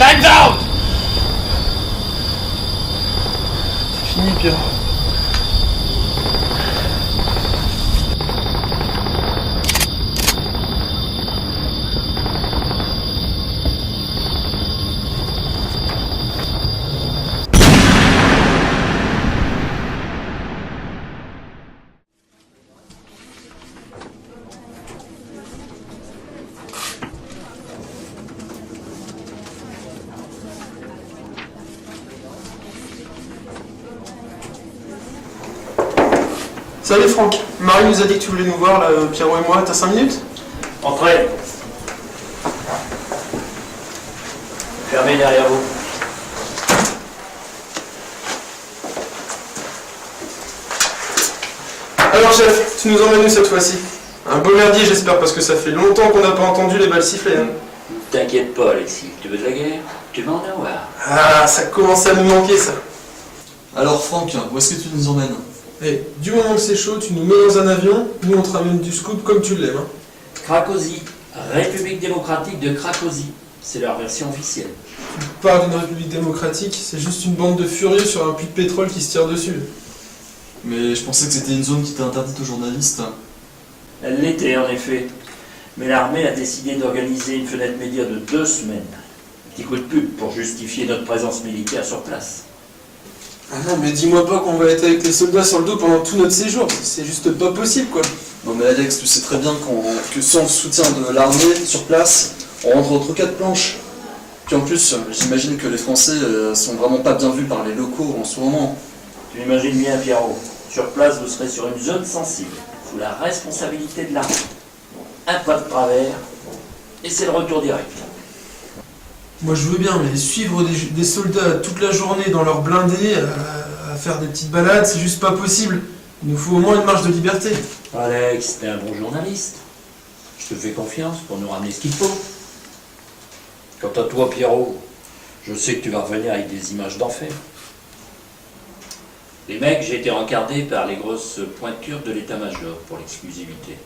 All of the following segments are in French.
Time's out! C'est fini, Pierre. Salut Franck, Marie nous a dit que tu voulais nous voir, là, Pierrot et moi, t'as 5 minutes? Entrez. Fermez derrière vous. Alors chef, tu nous emmènes où cette fois-ci? Un beau merdier j'espère, parce que ça fait longtemps qu'on n'a pas entendu les balles siffler. Hein. T'inquiète pas Alexis, tu veux de la guerre? Tu vas en avoir. Ah, ça commence à nous manquer ça. Alors Franck, où est-ce que tu nous emmènes? Et du moment que c'est chaud, tu nous mets dans un avion, nous on te ramène du scoop comme tu l'aimes. Hein. Cracovie, République démocratique de Cracovie. C'est leur version officielle. Tu parles d'une république démocratique, c'est juste une bande de furieux sur un puits de pétrole qui se tire dessus. Mais je pensais que c'était une zone qui était interdite aux journalistes. Elle l'était en effet. Mais l'armée a décidé d'organiser une fenêtre média de 2 semaines. Un petit coup de pub pour justifier notre présence militaire sur place. Ah non, mais dis-moi pas qu'on va être avec les soldats sur le dos pendant tout notre séjour, c'est juste pas possible quoi. Non mais Alex, tu sais très bien que sans le soutien de l'armée sur place, on rentre entre 4 planches. Puis en plus, j'imagine que les Français sont vraiment pas bien vus par les locaux en ce moment. Tu imagines bien Pierrot, sur place vous serez sur une zone sensible, sous la responsabilité de l'armée. Un pas de travers, et c'est le retour direct. Moi je veux bien, mais suivre des soldats toute la journée dans leur blindé, à faire des petites balades, c'est juste pas possible. Il nous faut au moins une marge de liberté. Alex, t'es un bon journaliste. Je te fais confiance pour nous ramener ce qu'il faut. Quant à toi, Pierrot, je sais que tu vas revenir avec des images d'enfer. Les mecs, j'ai été rencardé par les grosses pointures de l'état-major pour l'exclusivité.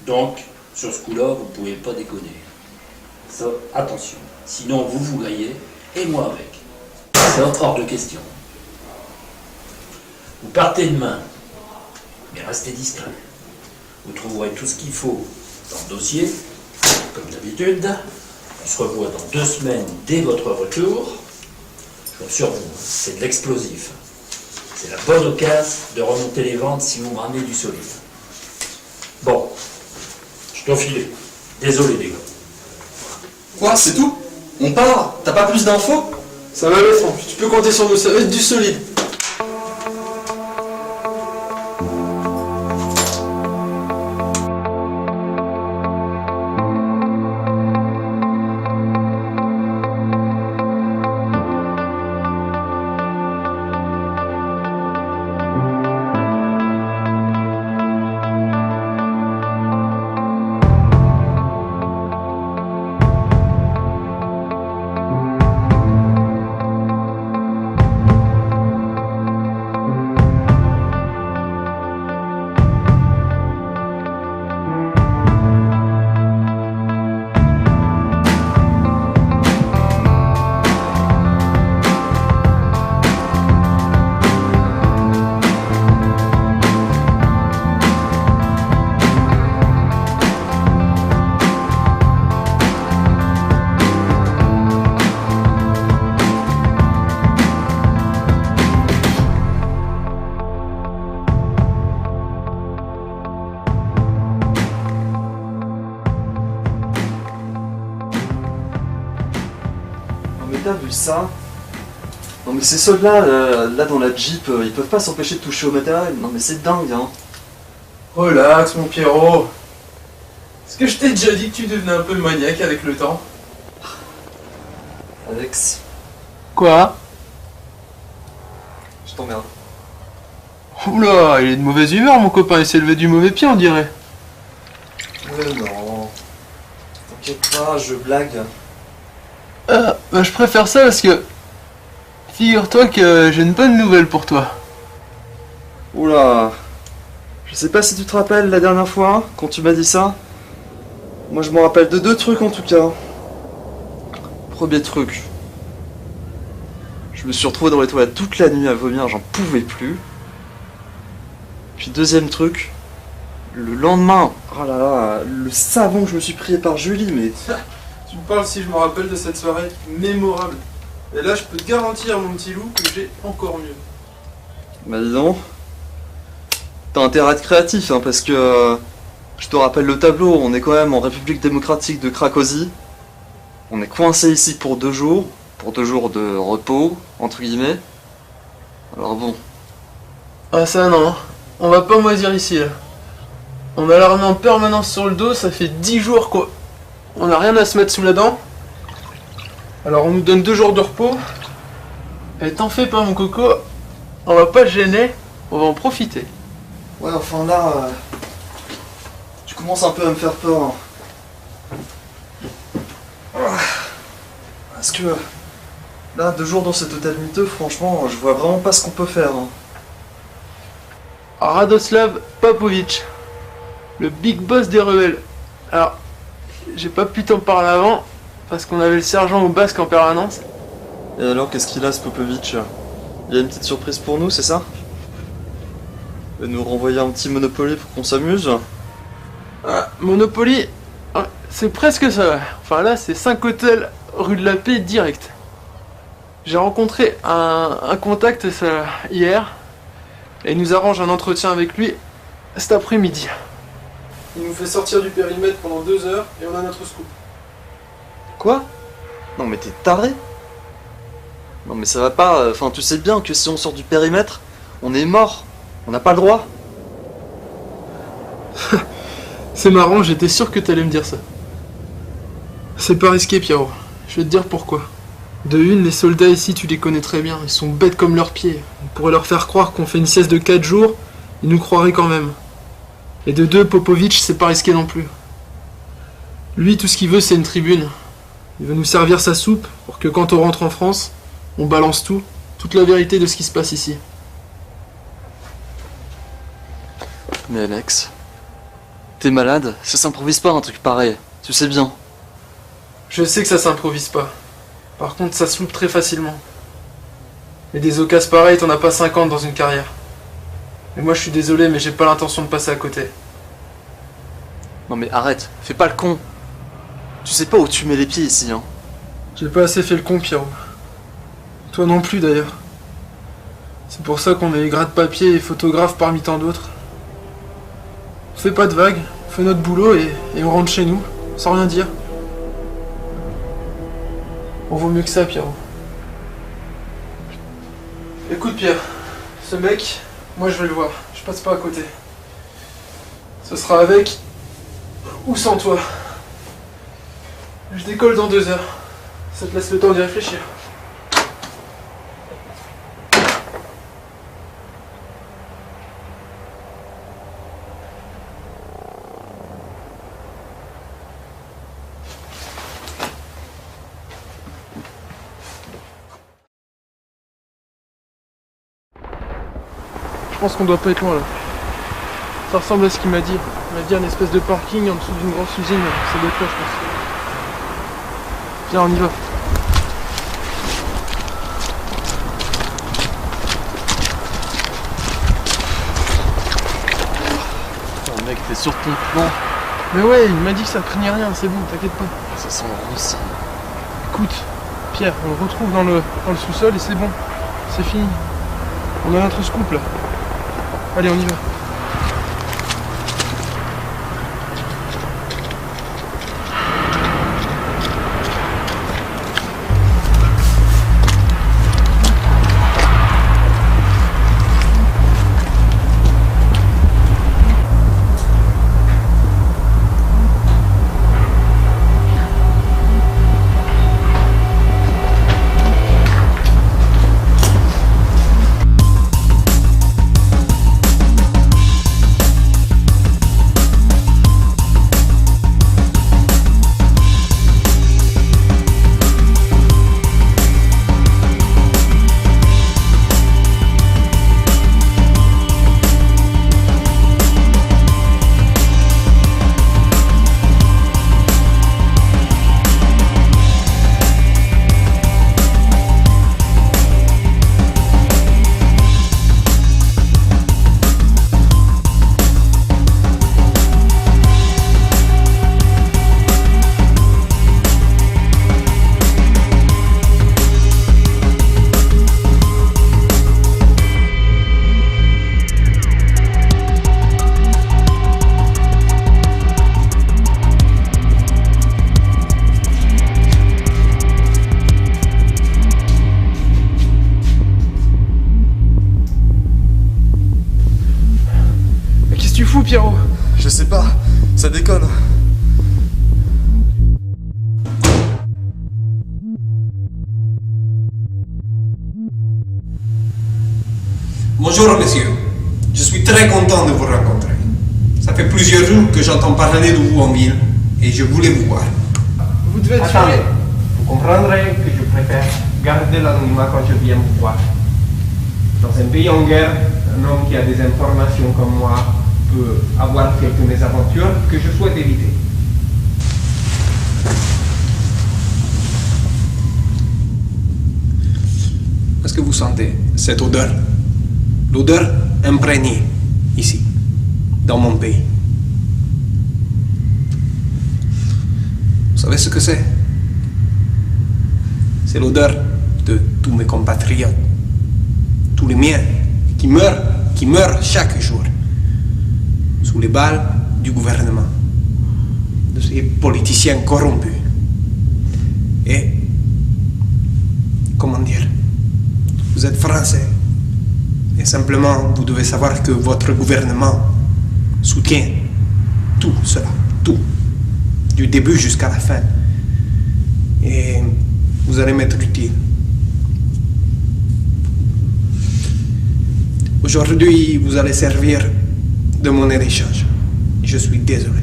Donc, sur ce coup-là, vous pouvez pas déconner. Ça, attention. Sinon, vous vous grillez, et moi avec. C'est hors de question. Vous partez demain, mais restez discret. Vous trouverez tout ce qu'il faut dans le dossier, comme d'habitude. On se revoit dans 2 semaines dès votre retour. Je compte sur vous, c'est de l'explosif. C'est la bonne occasion de remonter les ventes si vous me ramenez du solide. Bon, je t'en file. Désolé les gars. Quoi, c'est tout? On part? T'as pas plus d'infos? Ça va aller Franck, tu peux compter sur nous, ça va être du solide. T'as vu ça? Non mais ces soldats là dans la Jeep, ils peuvent pas s'empêcher de toucher au matériel. Non mais c'est dingue hein. Relax mon Pierrot. Est-ce que je t'ai déjà dit que tu devenais un peu maniaque avec le temps? Alex, Quoi? je t'emmerde. Oula, il est de mauvaise humeur mon copain, il s'est levé du mauvais pied on dirait. Non. T'inquiète pas, je blague. Bah, je préfère ça parce que... Figure-toi que j'ai une bonne nouvelle pour toi. Oula. Je sais pas si tu te rappelles la dernière fois, quand tu m'as dit ça. Moi je me rappelle de 2 trucs en tout cas. Premier truc, Je me suis retrouvé dans les toilettes toute la nuit à vomir, j'en pouvais plus. Puis deuxième truc, le lendemain, oh là là, le savon que je me suis pris par Julie, mais... Tu me parles si je me rappelle de cette soirée mémorable. Et là, je peux te garantir, mon petit loup, que j'ai encore mieux. Bah dis donc, t'as intérêt à être créatif, hein, parce que... je te rappelle le tableau, on est quand même en République démocratique de Cracovie. On est coincé ici pour 2 jours de repos, entre guillemets. Alors bon. Ah ça non, on va pas moisir ici là. On a l'armée en permanence sur le dos, ça fait 10 jours quoi. On a rien à se mettre sous la dent. Alors on nous donne 2 jours de repos. Et t'en fais pas mon coco, on va pas se gêner, on va en profiter. Ouais, enfin là... tu commences un peu à me faire peur. Hein. Parce que... là, 2 jours dans cet hôtel miteux, franchement, je vois vraiment pas ce qu'on peut faire. Hein. Radoslav Popovic, le big boss des rebelles. Alors, j'ai pas pu t'en parler avant, parce qu'on avait le sergent au basque en permanence. Et alors, qu'est-ce qu'il a ce Popovic? Il y a une petite surprise pour nous, c'est ça? Il va nous renvoyer un petit Monopoly pour qu'on s'amuse? Ah, Monopoly, c'est presque ça. Enfin là, c'est 5 hôtels rue de la Paix direct. J'ai rencontré un contact ça, hier, et il nous arrange un entretien avec lui cet après-midi. Il nous fait sortir du périmètre pendant 2 heures et on a notre scoop. Quoi? Non mais t'es taré? Non mais ça va pas, enfin tu sais bien que si on sort du périmètre, on est mort. On n'a pas le droit. C'est marrant, j'étais sûr que t'allais me dire ça. C'est pas risqué, Pierrot. Je vais te dire pourquoi. De une, les soldats ici, tu les connais très bien. Ils sont bêtes comme leurs pieds. On pourrait leur faire croire qu'on fait une sieste de 4 jours, ils nous croiraient quand même. Et de deux, Popovic, c'est pas risqué non plus. Lui, tout ce qu'il veut, c'est une tribune. Il veut nous servir sa soupe pour que quand on rentre en France, on balance tout, toute la vérité de ce qui se passe ici. Mais Alex, t'es malade? Ça s'improvise pas un truc pareil, tu sais bien. Je sais que ça s'improvise pas. Par contre, ça se loupe très facilement. Et des occasions pareilles, t'en as pas 50 dans une carrière. Et moi, je suis désolé, mais j'ai pas l'intention de passer à côté. Non mais arrête, fais pas le con. Tu sais pas où tu mets les pieds ici, hein. J'ai pas assez fait le con, Pierrot. Toi non plus, d'ailleurs. C'est pour ça qu'on est gratte-papier et photographe parmi tant d'autres. Fais pas de vagues, fais notre boulot et on rentre chez nous, sans rien dire. On vaut mieux que ça, Pierrot. Écoute, Pierre, ce mec, moi je vais le voir, je passe pas à côté. Ce sera avec ou sans toi. Je décolle dans 2 heures. Ça te laisse le temps d'y réfléchir. Je pense qu'on doit pas être loin là. Ça ressemble à ce qu'il m'a dit. Il m'a dit un espèce de parking en dessous d'une grosse usine. Ça doit être là, je pense. Viens, on y va. Putain, mec, t'es sur ton plan. Mais ouais, il m'a dit que ça craignait rien, c'est bon, t'inquiète pas. Ça sent le roussi. Écoute, Pierre, on le retrouve dans le sous-sol et c'est bon. C'est fini. On a notre scoop là. Allez, on y va. Pierrot? Je sais pas, ça déconne. Bonjour messieurs, je suis très content de vous rencontrer. Ça fait plusieurs jours que j'entends parler de vous en ville et je voulais vous voir. Vous devez être Attendez, furieux. vous comprendrez que je préfère garder l'anonymat quand je viens vous voir. Dans un pays en guerre, un homme qui a des informations comme moi peut avoir quelques mésaventures que je souhaite éviter. Est-ce que vous sentez cette odeur? L'odeur imprégnée ici, dans mon pays. Vous savez ce que c'est? C'est l'odeur de tous mes compatriotes, tous les miens, qui meurent chaque jour, sous les balles du gouvernement, de ces politiciens corrompus. Et, comment dire, vous êtes français, et simplement vous devez savoir que votre gouvernement soutient tout cela, tout, du début jusqu'à la fin. Et vous allez m'être utile. Aujourd'hui, vous allez servir de monnaie d'échange. Je suis désolé.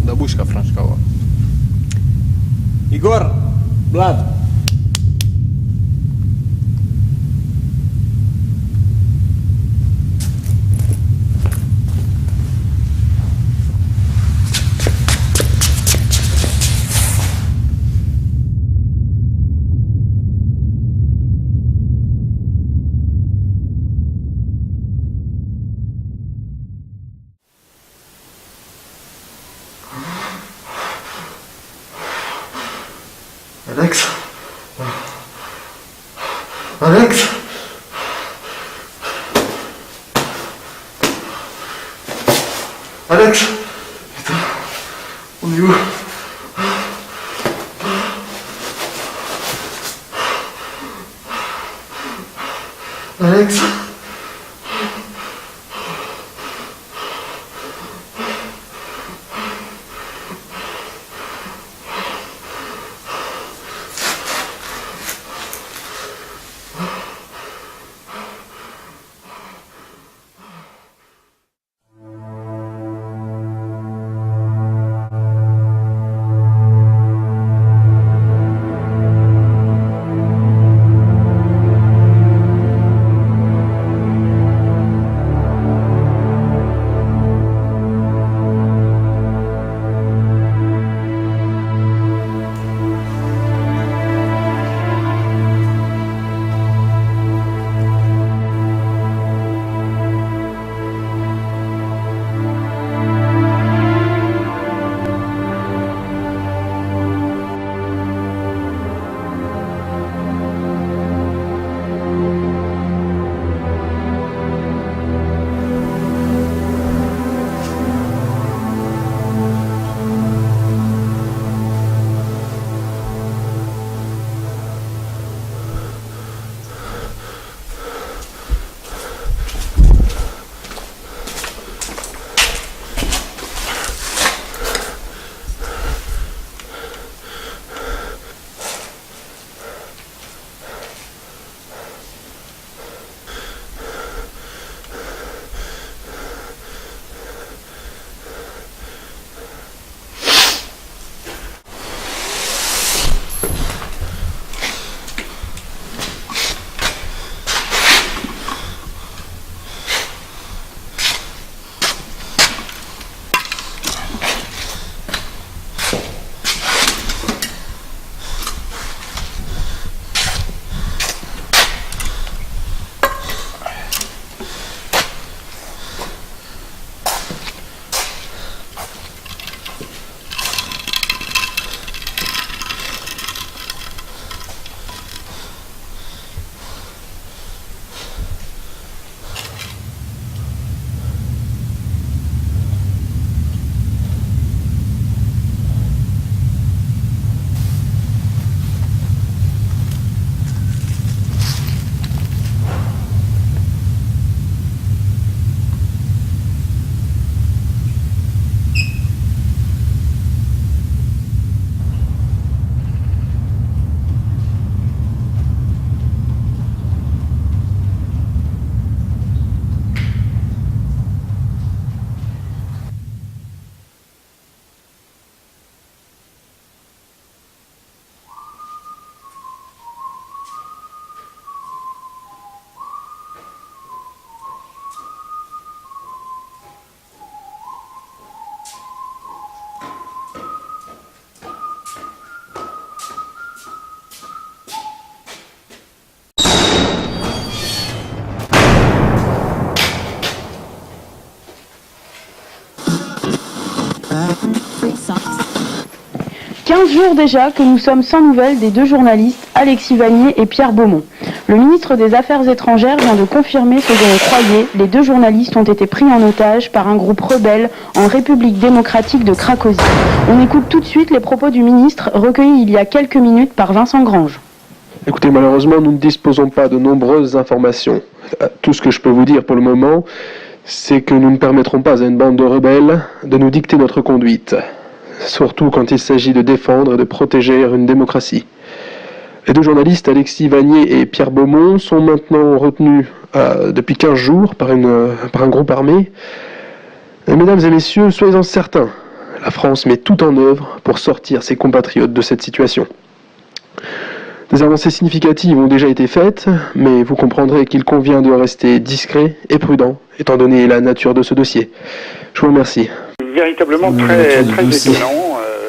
Бабушка Франшкова. Егор, Влад. Alex? Alex? Alex? Putain, on est où? Alex? 15 jours déjà que nous sommes sans nouvelles des deux journalistes Alexis Vanier et Pierre Beaumont. Le ministre des Affaires étrangères vient de confirmer ce dont on croyait. Les deux journalistes ont été pris en otage par un groupe rebelle en République démocratique de Cracovie. On écoute tout de suite les propos du ministre recueillis il y a quelques minutes par Vincent Grange. Écoutez, malheureusement, nous ne disposons pas de nombreuses informations. Tout ce que je peux vous dire pour le moment, c'est que nous ne permettrons pas à une bande de rebelles de nous dicter notre conduite. Surtout quand il s'agit de défendre et de protéger une démocratie. Les deux journalistes, Alexis Vanier et Pierre Beaumont, sont maintenant retenus depuis 15 jours par un groupe armé. Et mesdames et messieurs, soyez-en certains, la France met tout en œuvre pour sortir ses compatriotes de cette situation. Des avancées significatives ont déjà été faites, mais vous comprendrez qu'il convient de rester discret et prudent, étant donné la nature de ce dossier. Je vous remercie. Véritablement très étonnant,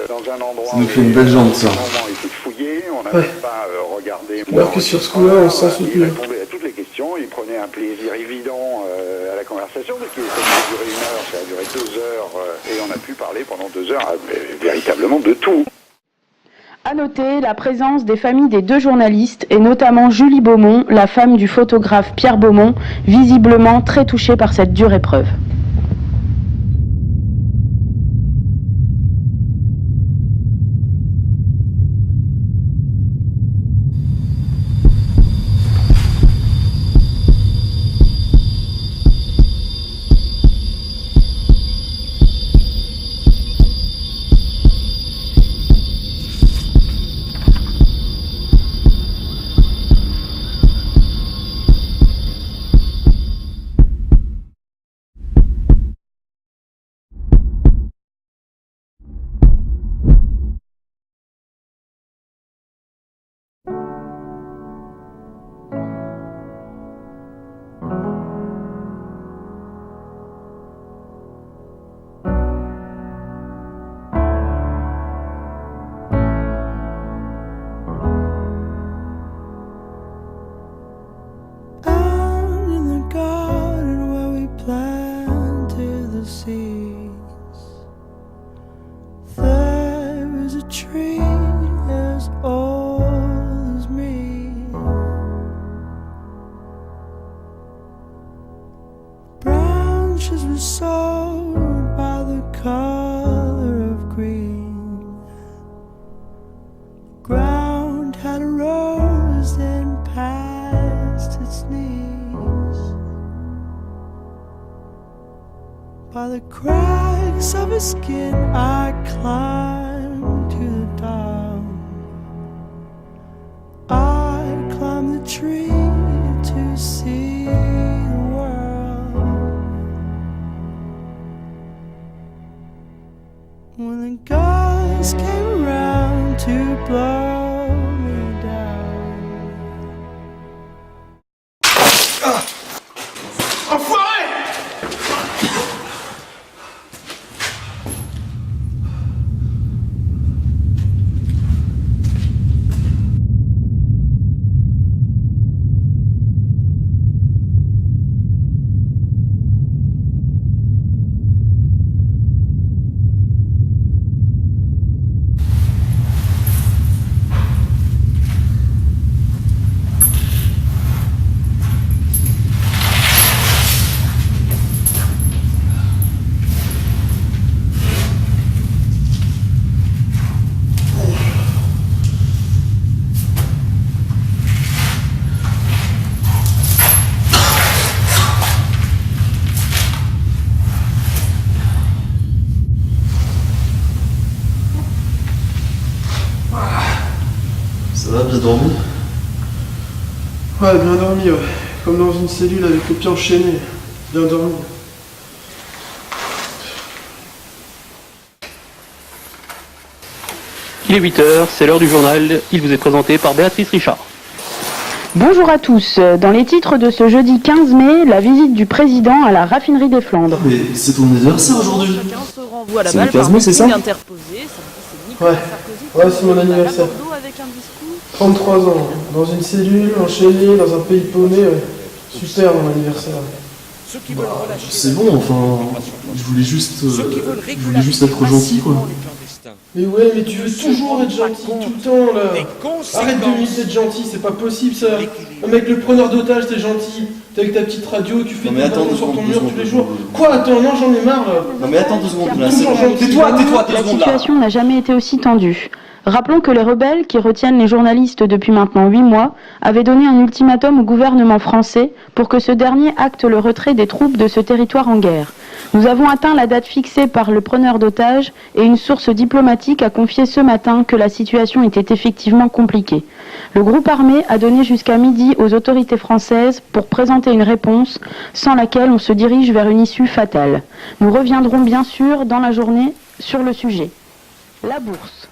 dans un endroit Ça nous fait une belle jambe, ça. où était fouillé, on n'avait pas regardé... Alors que sur ce coup-là, on s'en soutient. Il répondait à toutes les questions, il prenait un plaisir évident à la conversation, parce que ça a duré 1 heure, ça a duré 2 heures, et on a pu parler pendant 2 heures véritablement de tout. À noter la présence des familles des deux journalistes et notamment Julie Beaumont, la femme du photographe Pierre Beaumont, visiblement très touchée par cette dure épreuve. By the cracks of his skin, I climbed to the top. I climbed the tree to see the world. When the guys came around to blow me down. Ça va, bien dormi? Ouais, bien dormi, ouais. Comme dans une cellule avec le pied enchaîné. Bien dormi. Il est 8h, c'est l'heure du journal. Il vous est présenté par Béatrice Richard. Bonjour à tous. Dans les titres de ce jeudi 15 mai, la visite du président à la raffinerie des Flandres. Mais c'est ton anniversaire aujourd'hui. Chacun se renvoie la C'est balle le 15 par mai, c'est ça? interposé. C'est Nicolas Sarkozy qui Ouais, c'est mon va à anniversaire. Bordeaux avec un discours. 33 ans, dans une cellule, enchaîné, dans un pays paumé. Ouais. Super mon anniversaire. C'est bon, enfin, je voulais juste être gentil, quoi. instinct. Mais ouais, mais tu veux toujours être gentil, tout le temps, là. Arrête 2 minutes d'être gentil, c'est pas possible, ça. Un mec, le preneur d'otage, t'es gentil. T'es avec ta petite radio, tu fais Non, des mais attends ballons 2 sur ton secondes, mur 2 tous les secondes. jours. Quoi, attends, non, j'en ai marre, là. Non mais attends 2 secondes, là, Toujours gentil. tais-toi 2 La secondes là. situation n'a jamais été aussi tendue. Rappelons que les rebelles, qui retiennent les journalistes depuis maintenant 8 mois, avaient donné un ultimatum au gouvernement français pour que ce dernier acte le retrait des troupes de ce territoire en guerre. Nous avons atteint la date fixée par le preneur d'otages et une source diplomatique a confié ce matin que la situation était effectivement compliquée. Le groupe armé a donné jusqu'à midi aux autorités françaises pour présenter une réponse sans laquelle on se dirige vers une issue fatale. Nous reviendrons bien sûr dans la journée sur le sujet. La bourse.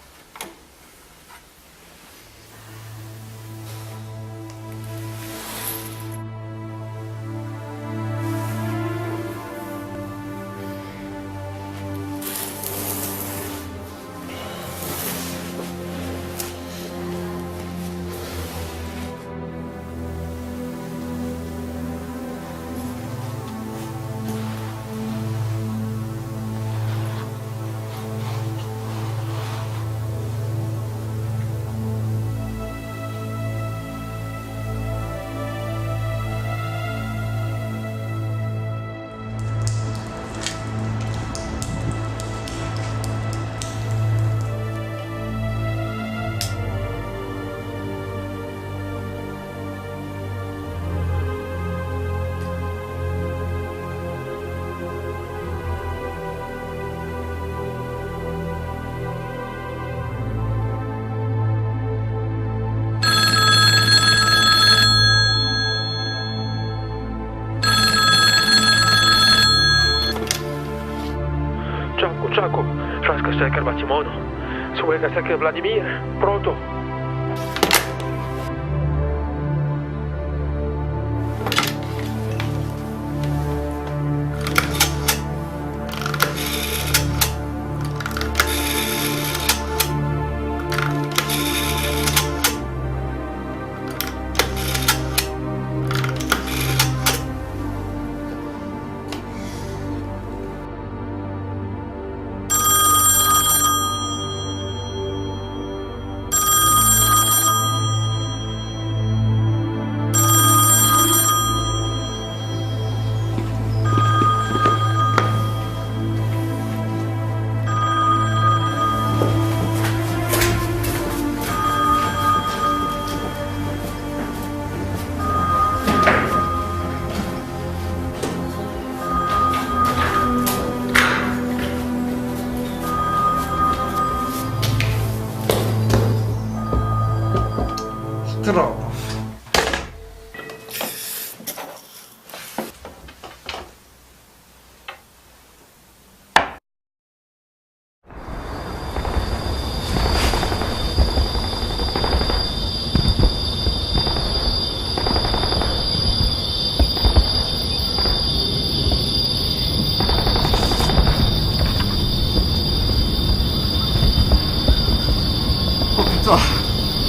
Ciao, Franska Steker Batimono. Suega Steker Vladimir. Pronto.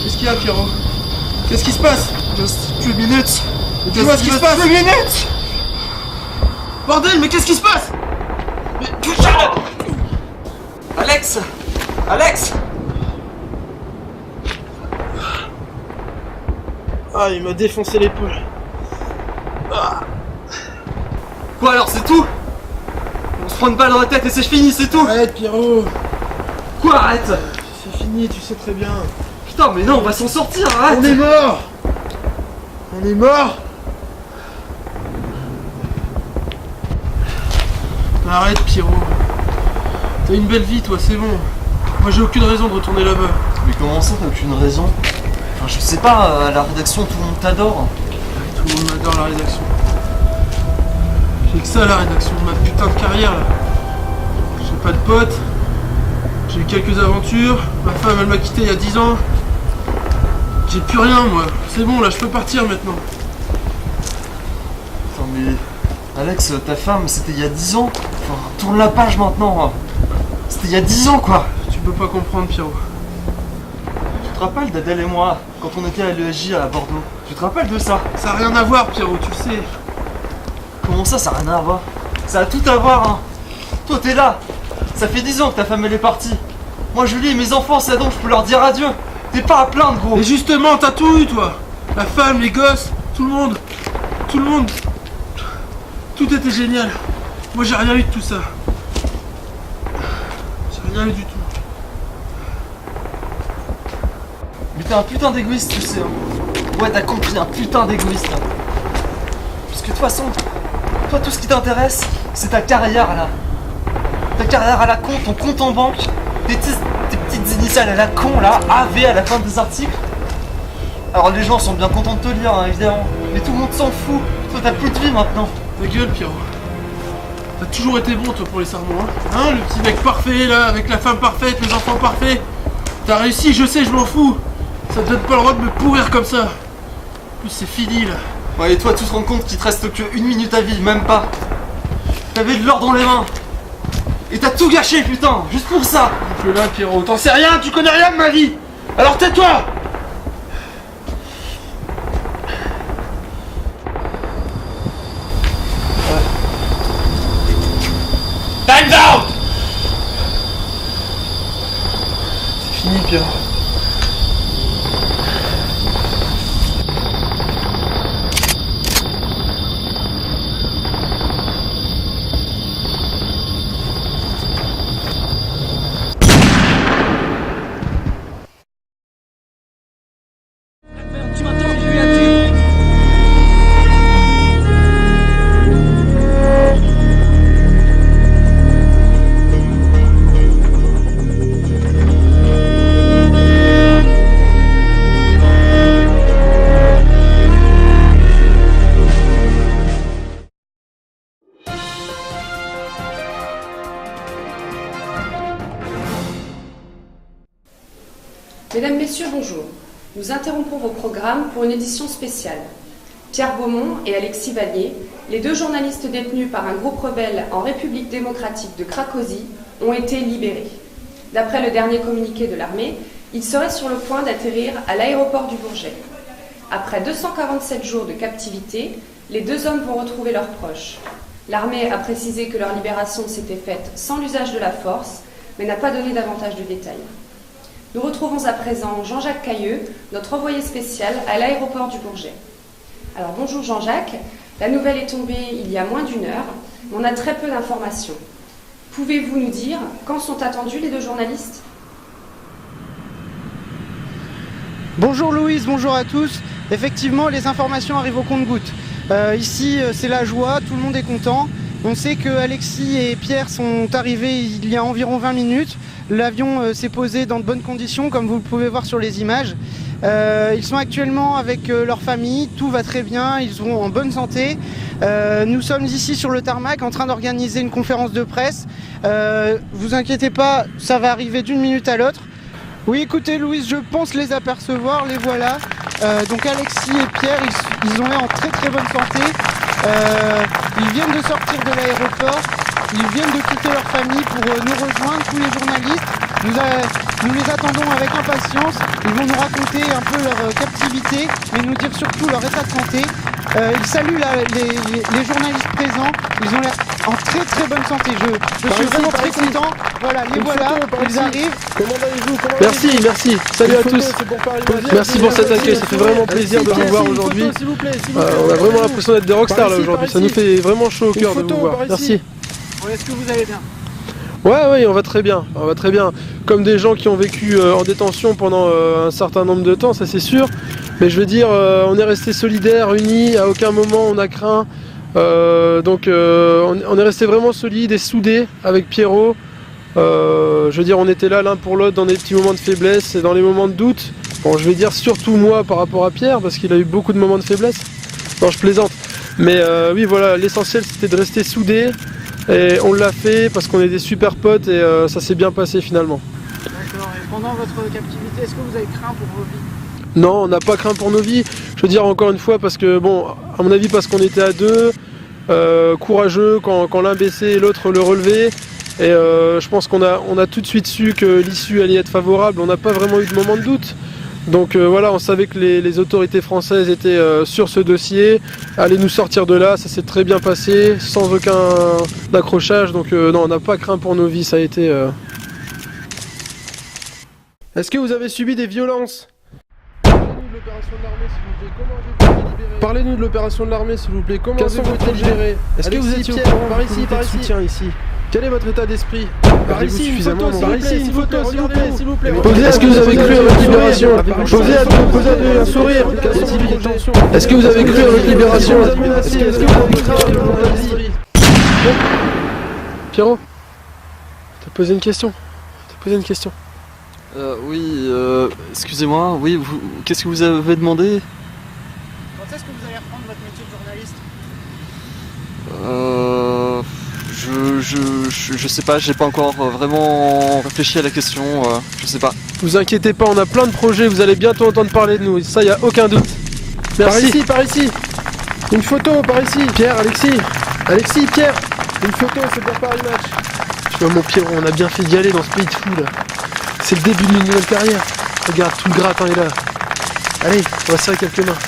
Qu'est-ce qu'il y a, Pierrot? Qu'est-ce qui se passe? Just 2 minutes. Dis-moi ce qui se passe! 2 minutes. Bordel, mais qu'est-ce qui se passe? Mais... Alex. Alex. Ah, il m'a défoncé l'épaule. Ah. Quoi alors, c'est tout? On se prend une balle dans la tête et c'est fini, c'est tout? Arrête, Pierrot. Quoi, arrête? C'est fini, tu sais très bien. Putain, mais non, on va s'en sortir, arrête! On est mort! On est mort! Arrête, Pierrot. T'as une belle vie, toi, c'est bon. Moi, j'ai aucune raison de retourner là-bas. Mais comment ça, t'as aucune raison? Enfin, je sais pas, à la rédaction, tout le monde t'adore. Tout le monde m'adore, la rédaction. J'ai que ça, la rédaction, ma putain de carrière, là. J'ai pas de potes. J'ai eu quelques aventures. Ma femme, elle m'a quitté il y a 10 ans. J'ai plus rien, moi. C'est bon, là, je peux partir maintenant. Attends, mais... Alex, ta femme, c'était il y a 10 ans. Enfin, tourne la page maintenant. C'était il y a 10 ans, quoi. Tu peux pas comprendre, Pierrot. Tu te rappelles d'Adèle et moi, quand on était à l'ESJ à Bordeaux? Tu te rappelles de ça? Ça a rien à voir, Pierrot, tu le sais. Comment ça, ça a rien à voir? Ça a tout à voir, hein. Toi, t'es là. Ça fait 10 ans que ta femme, elle est partie. Moi Julie et mes enfants, c'est donc je peux leur dire adieu. T'es pas à plaindre, gros. Et justement, t'as tout eu, toi. La femme, les gosses, tout le monde. Tout le monde. Tout était génial. Moi, j'ai rien eu de tout ça. J'ai rien eu du tout. Mais t'es un putain d'égoïste, tu sais. Hein. Ouais, t'as compris, un putain d'égoïste. Hein. Parce que de toute façon, toi, tout ce qui t'intéresse, c'est ta carrière, là. Ta carrière à la con, ton compte en banque, tes petites initiales à la con, là, AV à la fin des articles. Alors les gens sont bien contents de te lire, hein, évidemment. Mais tout le monde s'en fout. Toi, t'as plus de vie maintenant. Ta gueule, Pierrot. T'as toujours été bon, toi, pour les sermons, hein, le petit mec parfait, là, avec la femme parfaite, les enfants parfaits. T'as réussi, je sais, je m'en fous. Ça te donne pas le droit de me pourrir comme ça. En plus, c'est fini, là. Ouais, et toi, tu te rends compte qu'il te reste que 1 minute à vivre, même pas. T'avais de l'or dans les mains. Et t'as tout gâché, putain, juste pour ça. Je là, Pierrot, t'en sais rien, tu connais rien de ma vie. Alors tais-toi. Time's out! C'est fini, Pierrot. Mesdames, Messieurs, bonjour. Nous interrompons vos programmes pour une édition spéciale. Pierre Beaumont et Alexis Vanier, les 2 journalistes détenus par un groupe rebelle en République démocratique de Cracovie, ont été libérés. D'après le dernier communiqué de l'armée, ils seraient sur le point d'atterrir à l'aéroport du Bourget. Après 247 jours de captivité, les 2 hommes vont retrouver leurs proches. L'armée a précisé que leur libération s'était faite sans l'usage de la force, mais n'a pas donné davantage de détails. Nous retrouvons à présent Jean-Jacques Cailleux, notre envoyé spécial à l'aéroport du Bourget. Alors bonjour Jean-Jacques, la nouvelle est tombée il y a moins d'1 heure, mais on a très peu d'informations. Pouvez-vous nous dire quand sont attendus les 2 journalistes ? Bonjour Louise, bonjour à tous. Effectivement, les informations arrivent au compte-gouttes. Ici, c'est la joie, tout le monde est content. On sait que Alexis et Pierre sont arrivés il y a environ 20 minutes. L'avion s'est posé dans de bonnes conditions, comme vous le pouvez voir sur les images. Ils sont actuellement avec leur famille, tout va très bien, ils sont en bonne santé. Nous sommes ici sur le tarmac en train d'organiser une conférence de presse. Vous inquiétez pas, ça va arriver d'1 minute à l'autre. Oui, écoutez Louise, je pense les apercevoir, les voilà. Donc Alexis et Pierre, ils ont l'air en très très bonne santé. Ils viennent de sortir de l'aéroport. Ils viennent de quitter leur famille pour nous rejoindre, tous les journalistes. Nous les attendons avec impatience. Ils vont nous raconter un peu leur captivité, mais nous dire surtout leur état de santé. Ils saluent les journalistes présents. Ils ont l'air en très très bonne santé. Je suis vraiment très content. Voilà, les voilà, ils arrivent. Comment allez-vous? Merci. Salut à tous. Merci pour cet accueil, ça fait vraiment plaisir de vous voir aujourd'hui. On a vraiment l'impression d'être des rockstars là aujourd'hui. Ça nous fait vraiment chaud au cœur de vous voir. Merci. Est-ce que vous allez bien? Ouais, on va très bien. Comme des gens qui ont vécu en détention pendant un certain nombre de temps, ça c'est sûr. Mais je veux dire, on est restés solidaires, unis, à aucun moment on a craint. Donc on est restés vraiment solides et soudés avec Pierrot. Je veux dire, on était là l'un pour l'autre dans des petits moments de faiblesse et dans les moments de doute. Bon, je vais dire surtout moi par rapport à Pierre, parce qu'il a eu beaucoup de moments de faiblesse. Non, je plaisante. Mais oui, voilà, l'essentiel c'était de rester soudés. Et on l'a fait parce qu'on est des super potes et ça s'est bien passé finalement. D'accord, et pendant votre captivité, est-ce que vous avez craint pour vos vies? Non, on n'a pas craint pour nos vies. Je veux dire encore une fois parce que, bon, à mon avis parce qu'on était à 2, courageux quand l'un baissait et l'autre le relevait. Et je pense qu'on a tout de suite su que l'issue allait être favorable. On n'a pas vraiment eu de moment de doute. Donc voilà, on savait que les autorités françaises étaient sur ce dossier, allaient nous sortir de là, ça s'est très bien passé, sans aucun accrochage, donc non, on n'a pas craint pour nos vies, ça a été... Est-ce que vous avez subi des violences? Parlez-nous de l'opération de l'armée, s'il vous plaît. Comment avez-vous été libéré? Est-ce que vous étiez au courant par ici, par ici, ici? Quel est votre état d'esprit? Par ici, suffisamment par ici, une photo, s'il vous plaît. Est-ce que vous avez cru à votre libération? Posez un sourire. Est-ce que vous avez cru à votre libération? Est-ce que vous avez cru à votre esprit? Pierrot, t'as posé une question. Oui, excusez-moi, oui, qu'est-ce que vous avez demandé? Quand est-ce que vous allez reprendre votre métier de journaliste? Je sais pas, j'ai pas encore vraiment réfléchi à la question, je sais pas. Vous inquiétez pas, on a plein de projets, vous allez bientôt entendre parler de nous, ça y a aucun doute. Merci. Par ici. Une photo, par ici. Pierre, Alexis, Pierre. Une photo, c'est pour Paris Match. Tu vois mon Pierrot, on a bien fait d'y aller dans ce pays de fou là. C'est le début d'une nouvelle carrière. Regarde, tout le gratin est là. Allez, on va serrer quelques mains.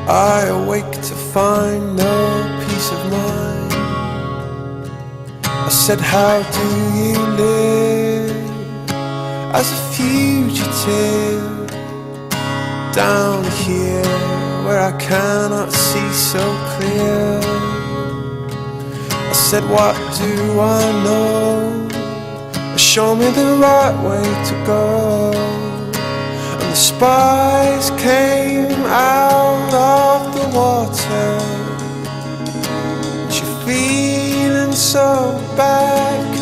I awake to find no peace of mind. I said, how do you live as a fugitive down here where I cannot see so clear? I said, what do I know? Show me the right way to go. And the spies came out of the water. You're feeling so bad.